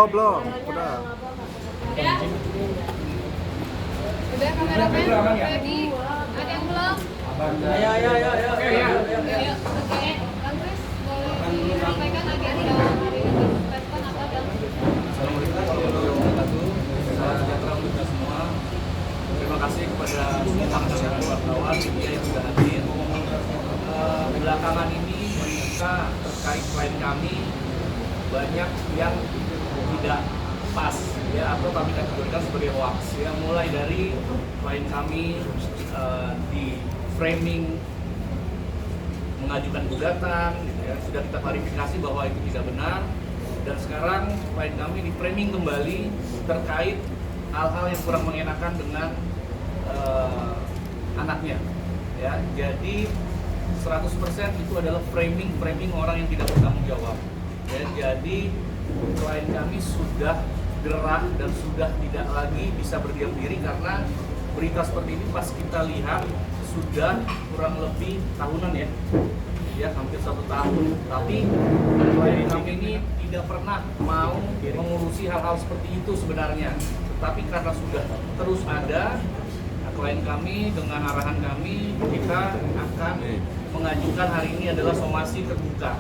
Belum. Udah. Udah kameramen ready? Ada yang belum? Ayo. Oke, Bang Kris boleh disampaikan agenda hari ini respon atau dalam? Assalamualaikum warahmatullahi wabarakatuh. Salam sejahtera untuk kita semua. Terima kasih kepada semua rekan-rekan wartawan media yang sudah hadir. Belakangan ini kita terkait klien kami banyak yang tidak pas ya, atau kami kategorikan sebagai hoax ya, mulai dari klien kami di framing mengajukan gugatan gitu ya, sudah kita klarifikasi bahwa itu tidak benar, dan sekarang klien kami di framing kembali terkait hal-hal yang kurang mengenakan dengan anaknya ya. Jadi 100% itu adalah framing orang yang tidak bertanggung jawab ya. Jadi klien kami sudah gerah dan sudah tidak lagi bisa berdiam diri, karena berita seperti ini pas kita lihat sudah kurang lebih tahunan ya hampir 1 tahun, tapi klien kami ini tidak pernah mau mengurusi hal-hal seperti itu sebenarnya, tetapi karena sudah terus ada, klien kami dengan arahan kami, kita akan mengajukan hari ini adalah somasi terbuka.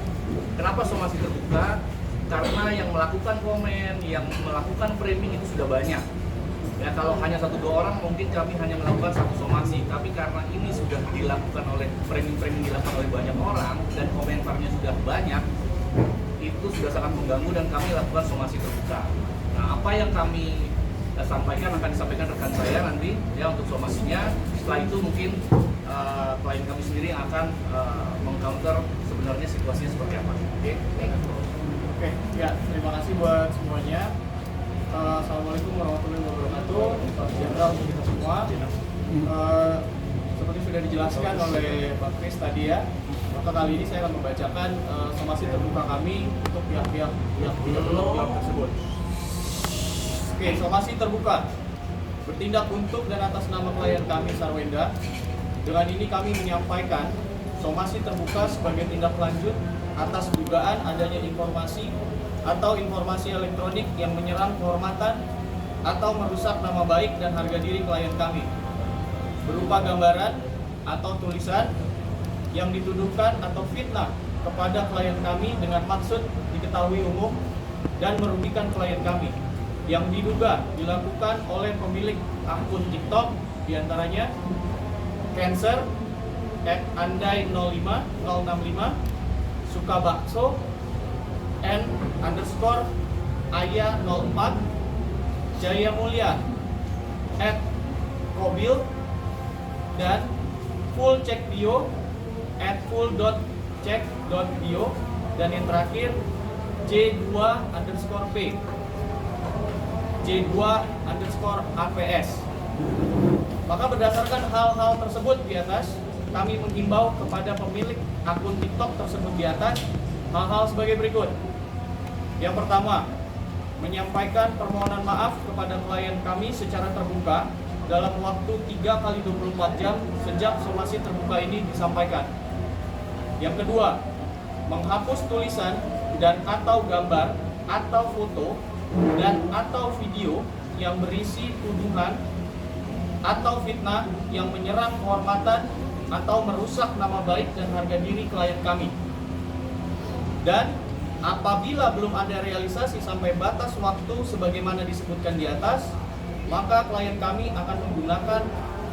Kenapa somasi terbuka? Karena yang melakukan komen, yang melakukan framing itu sudah banyak. Ya, kalau hanya 1-2 orang mungkin kami hanya melakukan 1 somasi, tapi karena ini sudah dilakukan oleh framing dilakukan oleh banyak orang dan komentarnya sudah banyak, itu sudah sangat mengganggu dan kami lakukan somasi terbuka. Nah, apa yang kami sampaikan akan disampaikan rekan saya nanti ya untuk somasinya. Setelah itu mungkin klien kami sendiri akan mengcounter sebenarnya situasinya seperti apa. Oke, ya terima kasih buat semuanya. Assalamualaikum warahmatullahi wabarakatuh. Salam sejahtera untuk kita semua. Seperti sudah dijelaskan oleh Pak Kris tadi ya, maka kali ini saya akan membacakan somasi terbuka kami untuk pihak-pihak yang tidak bertanggung jawab tersebut. Oke, somasi terbuka. Bertindak untuk dan atas nama klien kami Sarwenda. Dengan ini kami menyampaikan somasi terbuka sebagai tindak lanjut atas dugaan adanya informasi atau informasi elektronik yang menyerang kehormatan atau merusak nama baik dan harga diri klien kami, berupa gambaran atau tulisan yang dituduhkan atau fitnah kepada klien kami dengan maksud diketahui umum dan merugikan klien kami, yang diduga dilakukan oleh pemilik akun TikTok, diantaranya Cancer @andai05065, Suka Bakso, N_Aya04, Jaya Mulia @kobil, dan Full Check Bio @full.check.bio, dan yang terakhir J2_P J2_APS. Maka berdasarkan hal-hal tersebut di atas, kami menghimbau kepada pemilik akun TikTok tersebut di atas hal-hal sebagai berikut. Yang pertama, menyampaikan permohonan maaf kepada klien kami secara terbuka dalam waktu 3x24 jam sejak somasi terbuka ini disampaikan. Yang kedua, menghapus tulisan dan atau gambar atau foto dan atau video yang berisi tuduhan atau fitnah yang menyerang kehormatan atau merusak nama baik dan harga diri klien kami. Dan apabila belum ada realisasi sampai batas waktu sebagaimana disebutkan di atas, maka klien kami akan menggunakan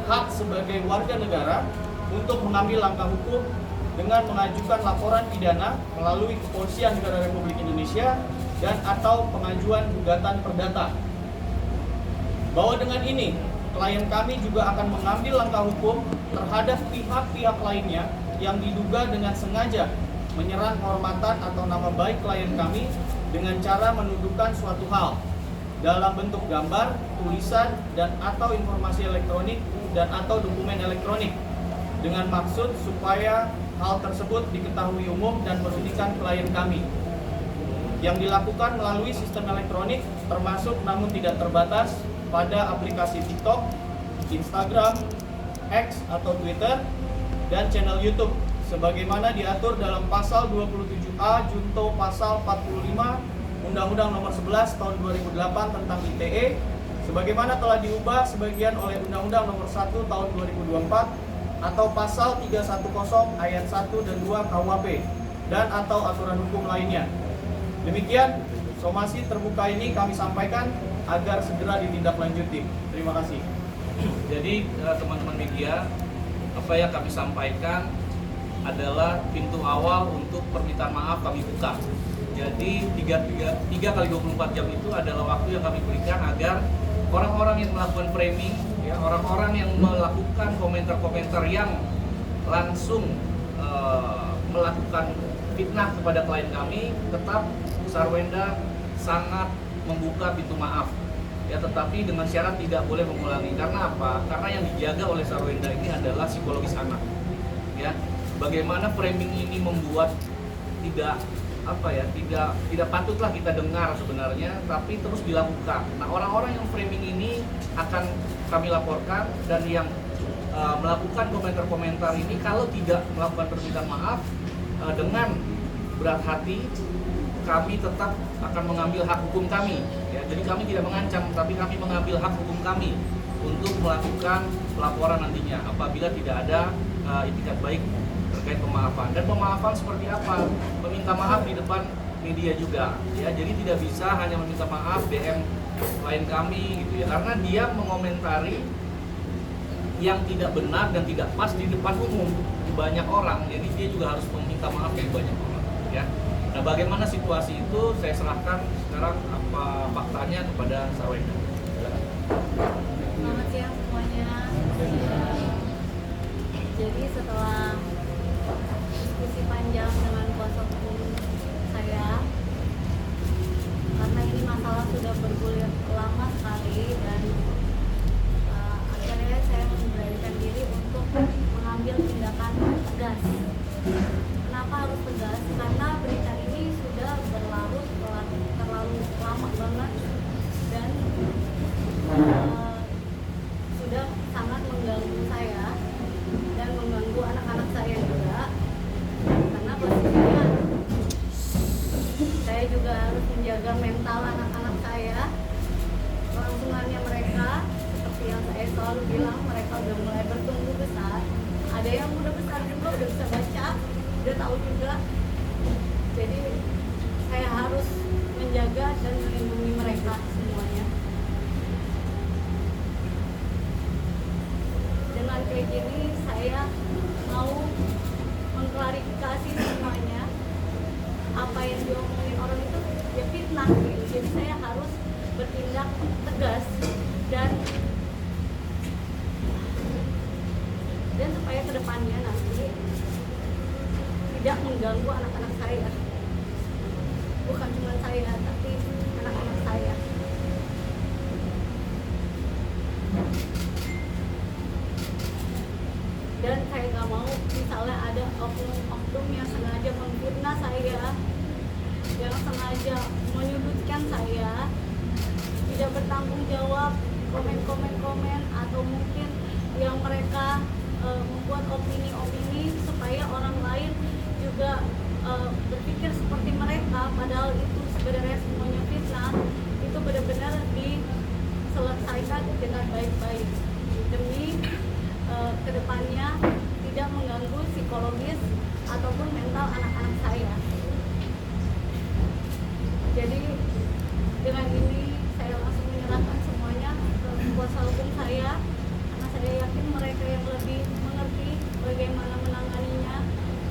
hak sebagai warga negara untuk mengambil langkah hukum dengan mengajukan laporan pidana melalui Kepolisian Negara Republik Indonesia dan atau pengajuan gugatan perdata. Bahwa dengan ini, klien kami juga akan mengambil langkah hukum terhadap pihak-pihak lainnya yang diduga dengan sengaja menyerang kehormatan atau nama baik klien kami dengan cara menuduhkan suatu hal dalam bentuk gambar, tulisan, dan atau informasi elektronik dan atau dokumen elektronik dengan maksud supaya hal tersebut diketahui umum dan merugikan klien kami, yang dilakukan melalui sistem elektronik termasuk namun tidak terbatas pada aplikasi TikTok, Instagram, X atau Twitter, dan channel YouTube sebagaimana diatur dalam pasal 27A Junto pasal 45 Undang-Undang Nomor 11 Tahun 2008 tentang ITE, sebagaimana telah diubah sebagian oleh Undang-Undang Nomor 1 Tahun 2024 atau Pasal 310 Ayat 1 dan 2 KUHP dan atau aturan hukum lainnya. Demikian somasi terbuka ini kami sampaikan agar segera ditindaklanjuti. Terima kasih. Jadi teman-teman media, apa yang kami sampaikan adalah pintu awal untuk permintaan maaf kami buka. Jadi 3 kali 24 jam itu adalah waktu yang kami berikan agar orang-orang yang melakukan framing, ya, orang-orang yang melakukan komentar-komentar yang langsung melakukan fitnah kepada klien kami, tetap Sarwenda sangat membuka pintu maaf. Ya, tetapi dengan syarat tidak boleh mengulangi. Karena apa? Karena yang dijaga oleh Sarwenda ini adalah psikologis anak. Ya, bagaimana framing ini membuat tidak patutlah kita dengar sebenarnya, tapi terus dilakukan. Nah, orang-orang yang framing ini akan kami laporkan, dan yang melakukan komentar-komentar ini kalau tidak melakukan permintaan maaf dengan berat hati, kami tetap akan mengambil hak hukum kami. Ya, jadi kami tidak mengancam, tapi kami mengambil hak hukum kami untuk melakukan pelaporan nantinya apabila tidak ada itikat baik terkait pemaafan. Dan pemaafan seperti apa? Meminta maaf di depan media juga. Ya, jadi tidak bisa hanya meminta maaf DM klien kami gitu ya, karena dia mengomentari yang tidak benar dan tidak pas di depan umum di banyak orang. Jadi dia juga harus meminta maaf dari banyak orang. Ya. Nah, bagaimana situasi itu saya serahkan sekarang apa faktanya kepada Sarwenda. Selamat siang semuanya. Jadi setelah diskusi panjang dengan kuasa hukum saya, karena ini masalah sudah bergulir lama sekali, dan akhirnya saya memberanikan diri untuk mengambil tindakan tegas. Kenapa harus tegas? Karena berita ini sudah berlarut terlalu lama banget, dan sudah sangat mengganggu saya dan mengganggu anak-anak saya juga, karena posisinya saya juga harus menjaga mental anak-anak saya, kelangsungannya mereka. Seperti yang saya selalu bilang, mereka udah mulai bertumbuh besar, ada yang udah besar juga, udah bisa baca, udah tahu juga. Jadi saya harus menjaga dan melindungi mereka semuanya. Dengan kayak gini saya mau mengklarifikasi semuanya. Apa yang diomongin orang itu ya fitnah gitu. Jadi saya harus bertindak tegas dan supaya kedepannya nanti tidak mengganggu anak-anak saya. Bukan cuma saya, tapi anak-anak saya. Dan saya nggak mau misalnya ada oknum-oknum yang sengaja memfitnah saya, yang sengaja menyudutkan saya, tidak bertanggung jawab, komen, atau mungkin yang mereka membuat opini-opini supaya orang lain juga berpikir seperti mereka, padahal itu sebenarnya semuanya fitnah. Itu benar-benar diselesaikan dengan baik-baik demi kedepannya tidak mengganggu psikologis ataupun mental anak-anak saya. Jadi dengan ini saya langsung menyerahkan semuanya ke kuasa hukum saya, karena saya yakin mereka yang lebih mengerti bagaimana menanganinya.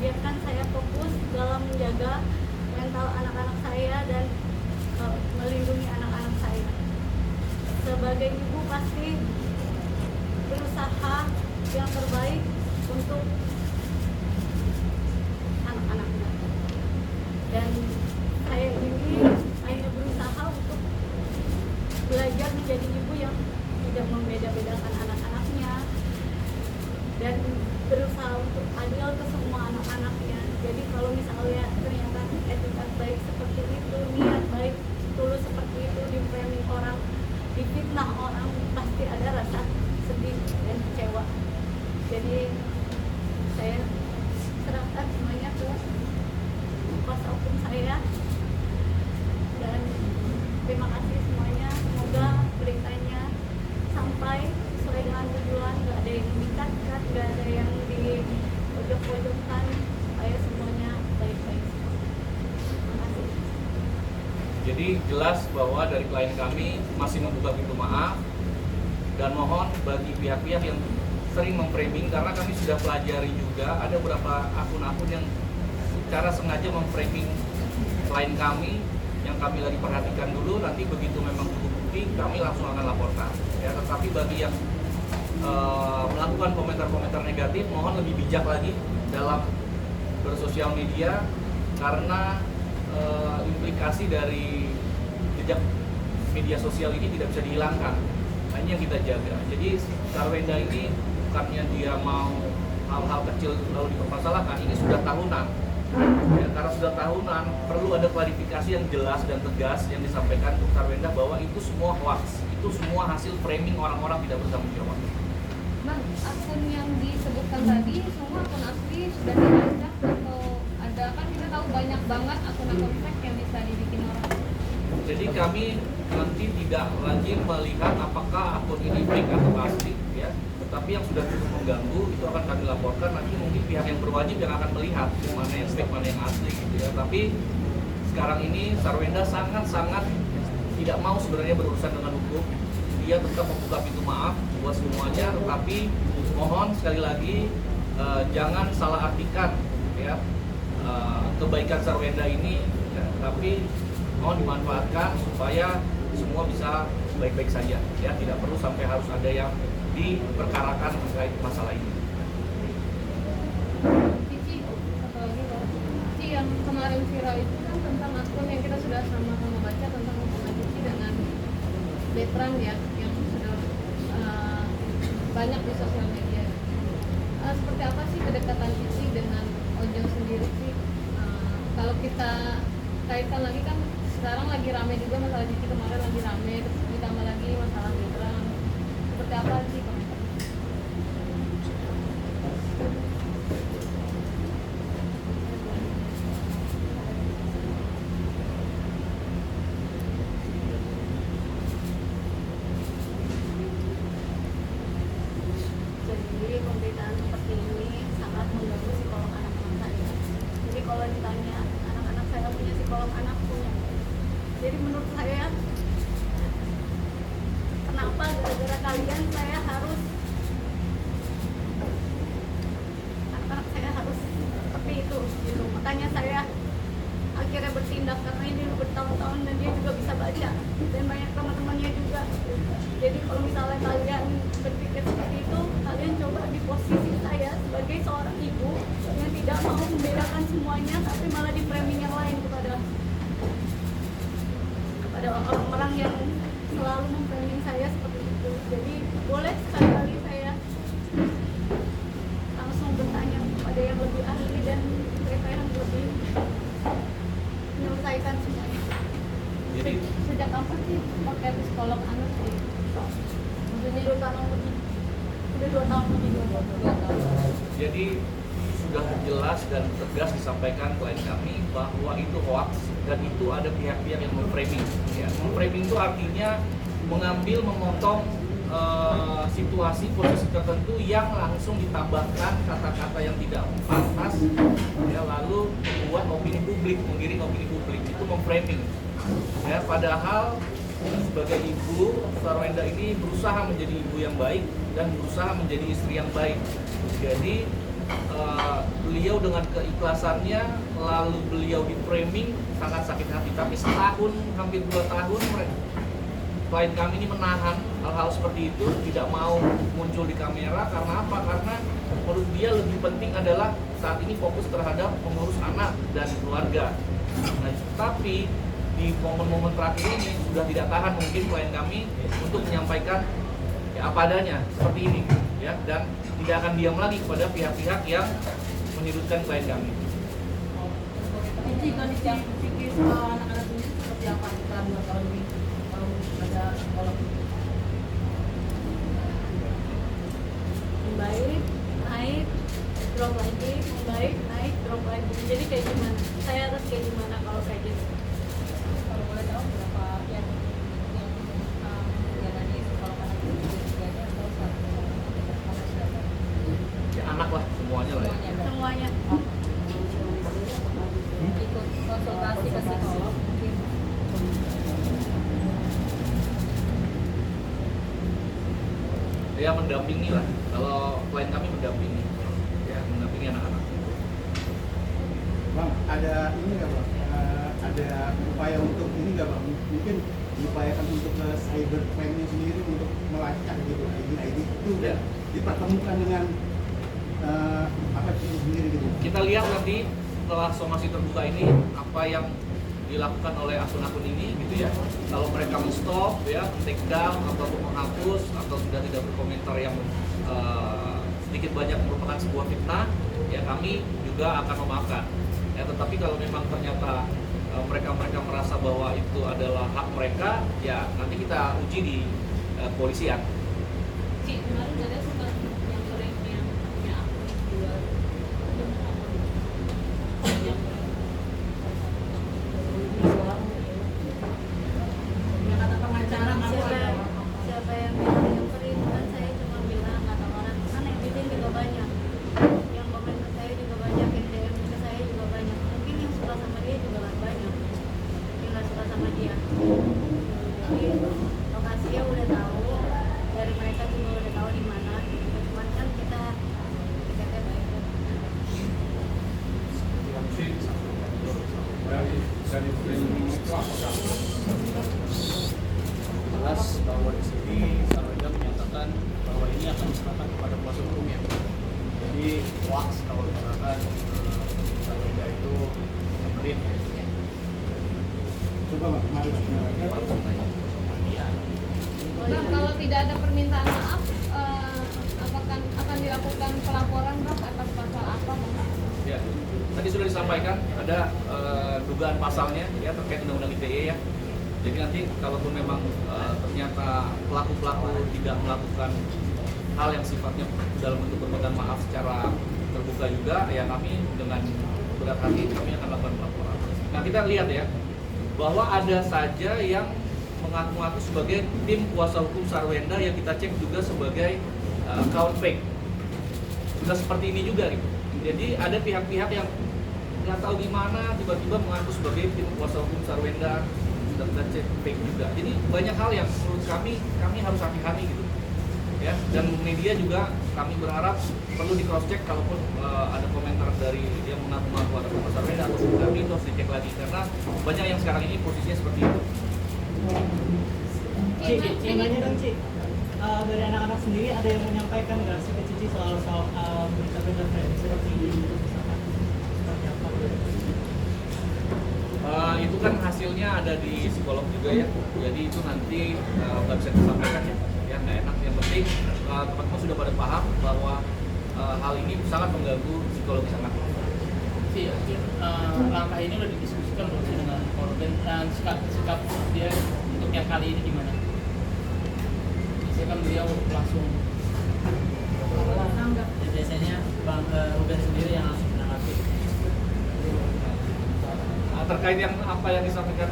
Biarkan saya fokus dalam menjaga mental anak-anak saya dan melindungi anak-anak saya. Sebagai ibu pasti berusaha yang terbaik untuk anak-anaknya, dan saya ini hanya berusaha untuk belajar menjadi ibu yang tidak membeda-bedakan anak-anaknya dan berusaha untuk adil ke semua anak-anaknya. Jadi kalau misalnya ternyata etikat baik seperti itu, niat baik tulus seperti itu di-framing orang, difitnah orang, pasti ada rasa sedih dan kecewa. Jadi saya serahkan semuanya ke kuasa hukum saya, dan nggak ada yang di pojok-pojokan, supaya semuanya baik-baik. Terima kasih. Jadi jelas bahwa dari klien kami masih membuka pintu maaf, dan mohon bagi pihak-pihak yang sering memframing, karena kami sudah pelajari juga ada beberapa akun-akun yang secara sengaja memframing klien kami yang kami lagi perhatikan dulu, nanti begitu memang cukup bukti kami langsung akan laporkan ya. Tetapi bagi yang melakukan komentar-komentar negatif, mohon lebih bijak lagi dalam bersosial media, karena implikasi dari jejak media sosial ini tidak bisa dihilangkan. Nah, ini yang kita jaga. Jadi Sarwenda ini bukannya dia mau hal-hal kecil lalu dipermasalahkan, ini sudah tahunan. Ya, karena sudah tahunan, perlu ada klarifikasi yang jelas dan tegas yang disampaikan untuk Sarwenda bahwa itu semua hoax, itu semua hasil framing orang-orang tidak bertanggung jawab. Bang, akun yang disebutkan tadi semua akun asli sudah dilacak atau ada, kan kita tahu banyak banget akun-akun fake yang bisa dibikin orang. Jadi kami nanti tidak lagi melihat apakah akun ini fake atau asli ya, tetapi yang sudah cukup mengganggu itu akan kami laporkan. Nanti mungkin pihak yang berwajib yang akan melihat mana yang fake mana yang asli gitu ya. Tapi sekarang ini Sarwenda sangat-sangat tidak mau sebenarnya berurusan dengan hukum. Dia tetap membuka pintu maaf buat semuanya, tetapi mohon sekali lagi jangan salah artikan ya kebaikan Sarwenda ini ya, tapi mohon dimanfaatkan supaya semua bisa baik-baik saja ya, tidak perlu sampai harus ada yang diperkarakan terkait masalah ini. Cici, satu lagi Bang. Cici, yang kemarin viral itu kan tentang akun yang kita sudah sama-sama baca tentang hubungan Cici dengan Betran ya, yang sudah banyak di sosial media. Seperti apa sih kedekatan Cici dengan Ojong sendiri sih? Kalau kita kaitkan lagi kan sekarang lagi rame juga masalah Cici, kemarin lagi rame, terus ditambah lagi masalah Betran. Seperti apa sih komentar? Jadi pemberitaan seperti ini sangat mengganggu psikolog anak-anak saya. Jadi kalau ditanya anak-anak saya punya psikolog anak, punya. Jadi menurut saya, kenapa gara-gara kalian saya harus, anak-anak saya harus seperti itu gitu. Makanya saya akhirnya bertindak, karena ini bertahun-tahun dan dia juga bisa baca dan banyak teman-temannya juga. Jadi kalau misalnya kalian berpikir seperti itu, kalian coba di posisi saya sebagai seorang ibu yang tidak mau membedakan semuanya, tapi malah di framing yang lain kepada orang-orang yang selalu memframing saya seperti itu. Jadi boleh sekali-kali saya langsung bertanya kepada yang lebih ahli dan mereka yang lebih menyelesaikan semuanya. Jadi Sejak kapan sih pakai psikolog anak sih? Maksudnya 2 tahun lebih. Udah 2 tahun lebih. 2 tahun. Jadi sudah jelas dan tegas disampaikan klien kami bahwa itu hoax dan itu ada pihak-pihak yang memframing. Ya, memframing itu artinya mengambil, memotong situasi posisi tertentu yang langsung ditambahkan kata-kata yang tidak pantas, ya, lalu membuat opini publik, menggiring opini publik, itu memframing. Ya, padahal sebagai ibu, Sarwenda ini berusaha menjadi ibu yang baik dan berusaha menjadi istri yang baik. Jadi beliau dengan keikhlasannya, lalu beliau di framing sangat sakit hati. Tapi setahun, hampir 2 tahun, klien kami ini menahan hal-hal seperti itu, tidak mau muncul di kamera. Karena apa? Karena menurut dia lebih penting adalah saat ini fokus terhadap mengurus anak dan keluarga. Nah, tapi di momen-momen terakhir ini sudah tidak tahan mungkin klien kami untuk menyampaikan ya, apa adanya seperti ini, ya, dan tidak akan diam lagi kepada pihak-pihak yang menyudutkan klien kami. Jadi kondisi psikis anak-anak ini seperti apa setelah 2 tahun ini kalau ada sekolah? Membaik, naik, drop lagi, membaik, naik, drop lagi. Jadi kayak gimana? Saya harus kayak gimana kalau kayak gitu? Kalau boleh tahu berapa yang menjalani sekolah anak itu 3-3-nya atau 1 atau siapa? ya mendampingi lah. Kalau klien kami mendampingi, ya mendampingi anak-anak. Bang, ada ini nggak bang? Ada upaya untuk ini nggak bang? Mungkin diupayakan untuk ke cyber crime-nya sendiri untuk melacak gitu ID itu Ya. dipertemukan dengan apa itu sendiri gitu. Kita lihat nanti setelah somasi terbuka ini apa yang dilakukan oleh akun-akun ini gitu ya. Kalau mereka stop ya, take down atau menghapus atau sudah tidak berkomentar yang sedikit banyak merupakan sebuah fitnah, ya kami juga akan memaafkan. Ya, tetapi kalau memang ternyata mereka merasa bahwa itu adalah hak mereka, ya nanti kita uji di kepolisian. Cik, kemarin ada sempat yang sering yang punya akun jual Ya kata pengacara apa? Siapa yang bilang nyamperin? Kan saya cuma bilang kata orang kan yang bikin juga banyak, yang komen ke saya juga banyak, yang DM ke saya juga banyak. Mungkin yang suka sama dia juga kan banyak, yang nggak suka sama dia. Jadi lokasinya udah tahu, dari mereka juga udah tahu di mana. Cuman kan kita tiketnya baik. Jelas bahwa di sini Sarwenda menyatakan bahwa ini akan diserahkan kepada kuasa hukumnya. Jadi hoax kalau misalkan Sarwenda itu nyamperin. Coba bang, mari bang. Bang, kalau tidak ada permintaan maaf, apakah akan dilakukan pelaporan Bang atas pasal apa Bang? Ya, tadi sudah disampaikan ada dugaan pasalnya ya terkait undang-undang ITE ya. Jadi nanti kalaupun memang ternyata pelaku-pelaku tidak melakukan hal yang sifatnya dalam bentuk permintaan maaf secara terbuka juga, ya kami dengan berat hati kami akan lakukan pelaporan. Nah kita lihat ya bahwa ada saja yang mengaku-ngaku sebagai tim kuasa hukum Sarwenda yang kita cek juga sebagai account fake. Sudah seperti ini juga gitu. Jadi ada pihak-pihak yang nggak tahu gimana tiba-tiba mengaku sebagai tim kuasa hukum Sarwenda, sudah kita cek fake juga. Jadi banyak hal yang menurut kami harus hati-hati gitu. Ya, dan media juga kami berharap perlu di cross check kalaupun ada komentar dari yang mengaku-ngaku ada Pak Sarwenda atau kami itu harus dicek lagi karena banyak yang sekarang ini posisinya seperti itu. Cik, nanya dong Cik, dari anak-anak sendiri ada yang menyampaikan nggak sih ke Cici soal berita-berita seperti ini? Seperti apa? Itu kan hasilnya ada di psikolog juga ya, jadi itu nanti nggak bisa disampaikan ya nggak enak. Yang penting teman-teman sudah pada paham bahwa hal ini sangat mengganggu psikologis anak. Langkah ini udah didiskusikan belum sih dengan korban dan sikap dia untuk yang kali ini gimana? Biasanya kan beliau langsung Biasanya Bang Ruben sendiri yang langsung menanggapi. Terkait yang apa yang disampaikan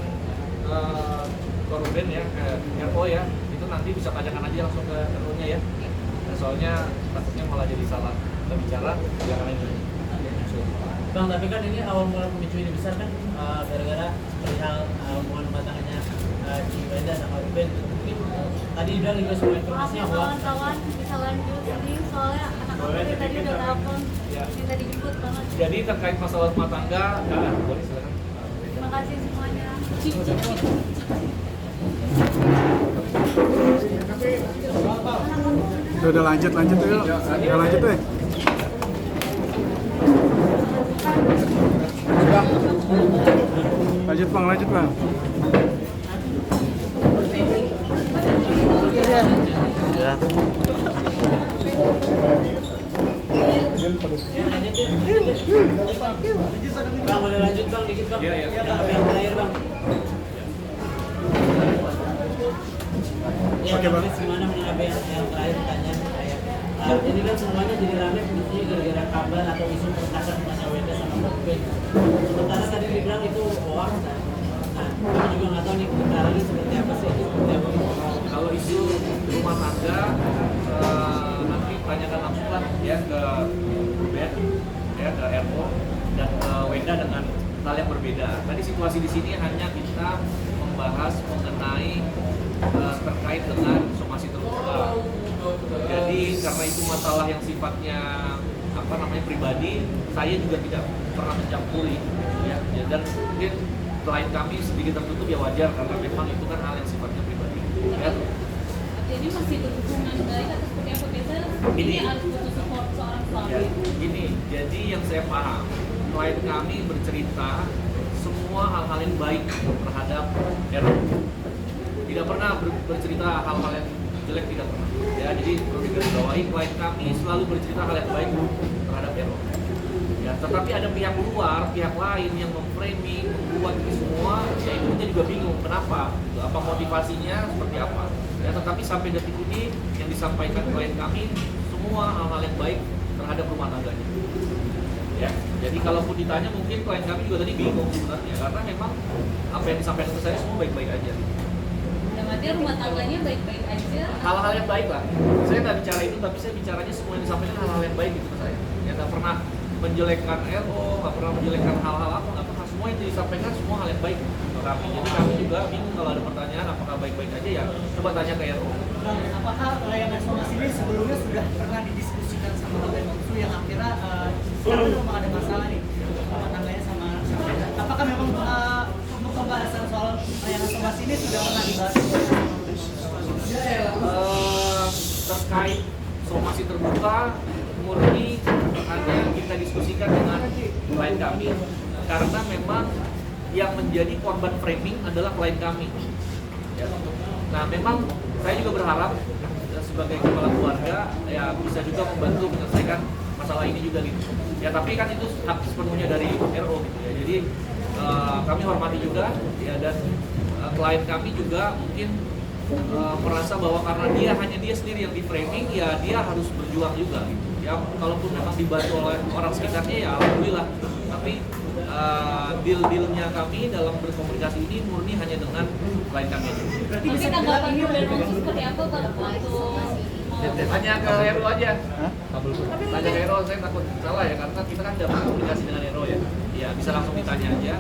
Korben ya ke RO ya, itu nanti bisa tanyakan aja langsung ke RO-nya ya. Soalnya takutnya malah jadi salah bicara, jangan ini. Bang, tapi kan ini awal mula pemicu ini besar kan gara-gara perihal hubungan rumah tangannya Ciwenda sama Ruben. Mungkin tadi bilang juga semua Maaf informasinya ya hoax. kawan-kawan, bisa lanjut ini soalnya anak aku Boleh, dari jadi tadi udah kita- telepon, ya. minta dijemput banget. Jadi terkait masalah rumah tangga, boleh silakan. Terima kasih semuanya. Udah lanjut yuk. Udah lanjut deh. Lanjut bang. Bang, boleh lanjut Bang, dikit Bang. Iya. Yang terakhir Bang. Ya, Oke, Bang. Gimana menanggapi yang terakhir pertanyaan saya? Ini kan semuanya jadi ramai sebetulnya gara-gara kabar atau isu peretasan Mas Wenda sama Mbak Ruben. Sementara tadi dibilang itu hoax. Nah, kami juga nggak tahu nih kita lagi seperti apa sih, itu seperti apa. Kalau isu rumah tangga nanti tanyakan langsung lah ya ke Ruben, ya ke RO dan ke Wenda dengan hal yang berbeda. Tadi situasi di sini hanya kita membahas mengenai terkait dengan somasi terbuka. Jadi karena itu masalah yang sifatnya pribadi, saya juga tidak pernah mencampuri ya. Dan mungkin klien kami sedikit tertutup ya wajar karena memang itu kan hal yang sifatnya pribadi ya. Ini masih berhubungan baik atau seperti apa? Biasanya ini harus butuh support seorang suami. Ya, gini, jadi yang saya paham, klien kami bercerita semua hal-hal yang baik terhadap RO. Tidak pernah bercerita hal-hal yang jelek, tidak pernah. Ya, jadi perlu digarisbawahi, klien kami selalu bercerita hal yang baik terhadap RO. Ya, tetapi ada pihak luar, pihak lain yang memframing, membuat ini semua, ya ibunya juga bingung kenapa, apa motivasinya, seperti apa. Ya, tetapi sampai detik ini yang disampaikan klien kami semua hal-hal yang baik terhadap rumah tangganya. Ya, jadi kalaupun ditanya mungkin klien kami juga tadi bingung sebenarnya karena memang apa yang disampaikan ke saya semua baik-baik aja. Dalam arti rumah tangganya baik-baik aja. Hal-hal yang baik lah. Saya nggak bicara itu, tapi saya bicaranya semua yang disampaikan hal-hal yang baik gitu ke saya. Ya nggak pernah menjelekkan RO, nggak pernah menjelekkan hal-hal apa, nggak pernah. Semua yang disampaikan semua hal yang baik ke kami. Jadi kami juga bingung kalau ada pertanyaan apakah baik-baik aja ya coba tanya ke RO. Bang, apakah layanan somasi ini sebelumnya sudah pernah didiskusikan sama Bapak Bangsu yang akhirnya sekarang memang ada masalah nih rumah tangganya sama apakah memang untuk pembahasan soal layanan somasi ini sudah pernah dibahas? Terkait somasi terbuka murni hanya kita diskusikan dengan klien kami karena memang yang menjadi korban framing adalah klien kami. Ya. Nah, memang saya juga berharap ya, sebagai kepala keluarga ya bisa juga membantu menyelesaikan masalah ini juga gitu. Ya tapi kan itu hak sepenuhnya dari RO gitu ya. Jadi kami hormati juga ya dan klien kami juga mungkin merasa bahwa karena hanya dia sendiri yang di framing ya dia harus berjuang juga gitu. Ya kalaupun memang dibantu oleh orang sekitarnya ya alhamdulillah. Tapi deal-dealnya kami dalam berkomunikasi ini murni hanya dengan klien kami aja. Tapi tanggapan Bapak Bangsu seperti apa Bang waktu Tanya ke RO aja. Tanya ke RO, saya takut salah ya karena kita kan udah berkomunikasi dengan RO ya. Ya bisa langsung ditanya aja.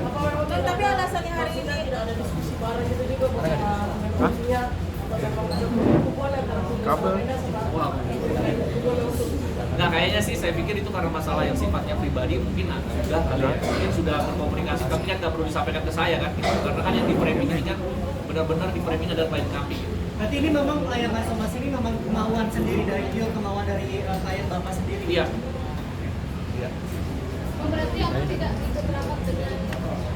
Tapi alasannya hari ini tidak ada diskusi bareng gitu juga maksudnya Kabel. Wah. Nah kayaknya sih saya pikir itu karena masalah yang sifatnya pribadi mungkin sudah kali ya. Mungkin sudah berkomunikasi tapi kan nggak perlu disampaikan ke saya kan gitu. Karena kan yang di framing ini kan benar-benar di framing adalah klien kami gitu. Berarti ini memang layanan somasi ini memang kemauan sendiri dari Gio, kemauan dari klien Bapak sendiri? Iya. Iya. Oh, berarti aku tidak ikut rapat dengan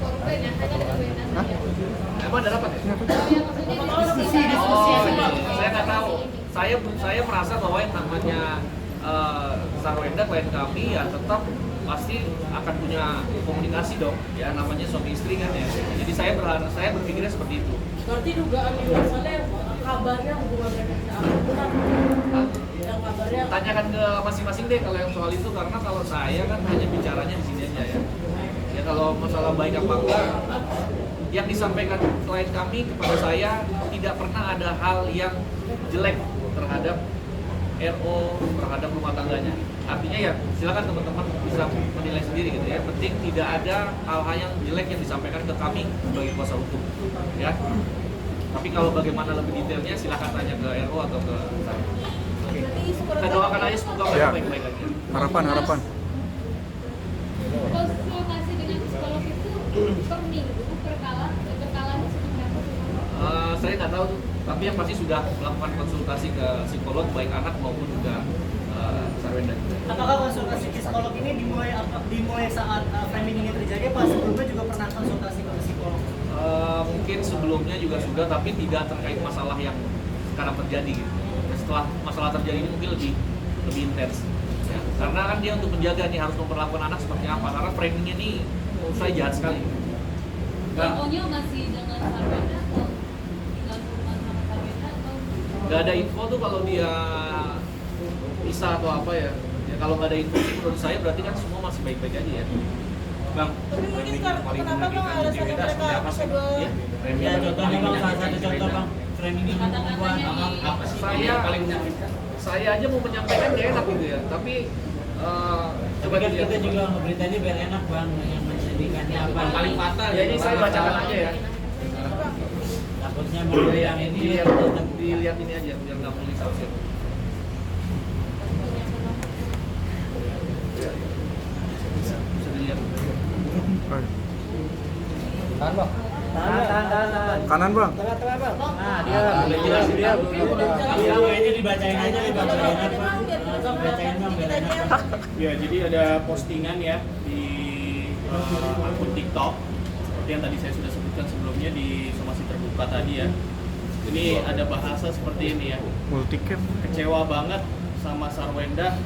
korban ya, hanya dengan Wenda saja. Emang ada rapat ya? Ya maksudnya diskusi. Saya nggak tahu. Saya merasa bahwa yang namanya Sarwenda klien kami ya tetap pasti akan punya komunikasi dong. Ya namanya suami istri kan ya. Jadi saya berpikirnya seperti itu. berarti dugaan universalnya kabarnya hubungan mereka tidak akan benar yang kabarnya Tanyakan ke masing-masing deh kalau yang soal itu karena kalau saya kan hanya bicaranya di sini aja ya. Ya kalau masalah baik apa enggak yang disampaikan klien kami kepada saya tidak pernah ada hal yang jelek terhadap RO terhadap rumah tangganya. Artinya ya silakan teman-teman bisa menilai sendiri gitu ya. Penting tidak ada hal-hal yang jelek yang disampaikan ke kami sebagai kuasa hukum. Ya. Tapi kalau bagaimana lebih detailnya silakan tanya ke RO atau ke saya. Kita doakan aja semoga Ya. baik-baik aja. Harapan. Konsultasi dengan psikolog itu per minggu, per kalah seperti apa? Saya nggak tahu tuh. Tapi yang pasti sudah melakukan konsultasi ke psikolog baik anak maupun juga Sarwenda. Apakah konsultasi psikolog ini dimulai saat framing ini terjadi apa sebelumnya juga pernah konsultasi ke psikolog? Mungkin sebelumnya juga sudah, tapi tidak terkait masalah yang sekarang terjadi. Gitu. Setelah masalah terjadi ini mungkin lebih intens. Ya. Karena kan dia untuk menjaga nih harus memperlakukan anak seperti apa. Karena framingnya ini menurut saya jahat sekali. Infonya masih dengan Sarwenda atau tinggal rumah sama Sarwenda atau? Nggak ada info tuh kalau dia bisa atau apa ya. Ya kalau nggak ada info sih menurut saya berarti kan semua masih baik-baik aja ya. Bang, tapi mungkin kenapa bang alasannya mereka coba Ya contoh nih bang, salah satu contoh bang, framing yang membuat apa sih saya aja mau menyampaikan nggak enak gitu ya. Tapi coba kan dilihat. kita juga ngeberitanya biar enak bang, yang menyedihkannya apa Paling fatal ya ini saya bacakan aja ya. Takutnya mau yang ini dilihat ini aja biar nggak mulai tafsir. Kanan bang. Tengah-tengah bang. Nah, dia Udah jelas dia. Dia kayaknya dibacain aja nih bang. Biar enak bang. Bacain bang biar enak bang. Ya, jadi ada postingan ya di akun TikTok seperti yang tadi saya sudah sebutkan sebelumnya di somasi terbuka tadi ya. Ini ada bahasa seperti ini ya. Multicam. Kecewa banget sama Sarwenda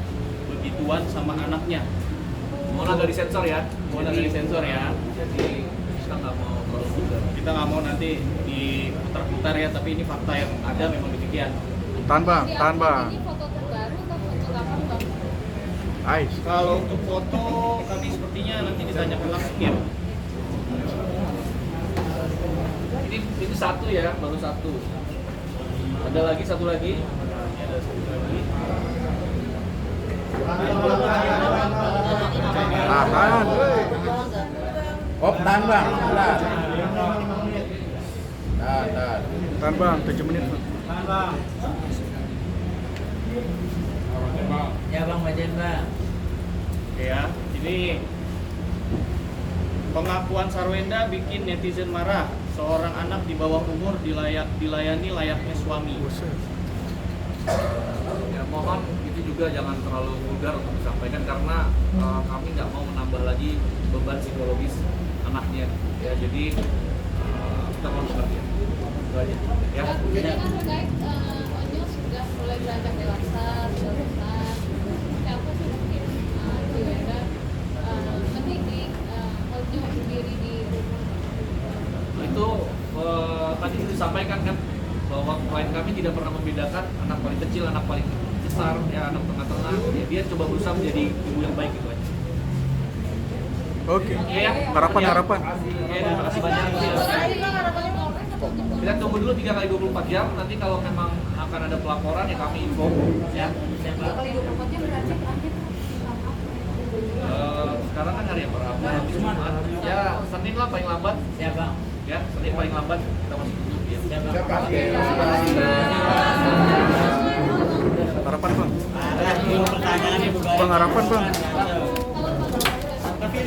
begituan sama anaknya. Mohon agak disensor ya. Mohon agak disensor ya. Jadi kita nggak mau terlalu vulgar. Kita nggak mau nanti diputar-putar ya, tapi ini fakta yang ada memang demikian. Tahan bang, Di tahan akun bang. Ini foto terbaru atau foto kapan bang? Ais. Kalau untuk foto kami sepertinya nanti ditanyakan langsung ya. Ini satu ya, baru satu. Ada lagi satu lagi. Ini ada satu lagi. Tahan. Oh, tahan bang. Tahan. Tahan bang, 7 menit bang. Ya bang, bacain bang. Oke ya, ini pengakuan Sarwenda bikin netizen marah. Seorang anak di bawah umur dilayani layaknya suami. Ya mohon itu juga jangan terlalu vulgar untuk disampaikan karena kami nggak mau menambah lagi beban psikologis anaknya. Ya jadi kita mohon pengertian. Itu aja. Ya. Jadi kan terkait Onyo sudah mulai beranjak dewasa, sudah besar. Seperti apa sih mungkin Juwenda mendidik Onyo sendiri di rumah? Itu tadi sudah disampaikan kan bahwa klien kami tidak pernah membedakan anak paling kecil, anak paling besar, ya anak tengah-tengah. Ya, dia coba berusaha menjadi ibu yang baik gitu aja. Oke. Ya, Harapan. Ya, terima kasih banyak. Kita tunggu dulu 3 kali 24 jam. Nanti kalau memang akan ada pelaporan ya kami info. Ya. Kali 24 jam berarti terakhir Sekarang kan hari yang Rabu, Jumat. Ya Senin lah paling lambat. Ya bang. Ya Senin paling lambat kita masih tutup ya. Ya bang. Harapan bang. Ada dulu pertanyaan nih Bang harapan bang. kalau Tapi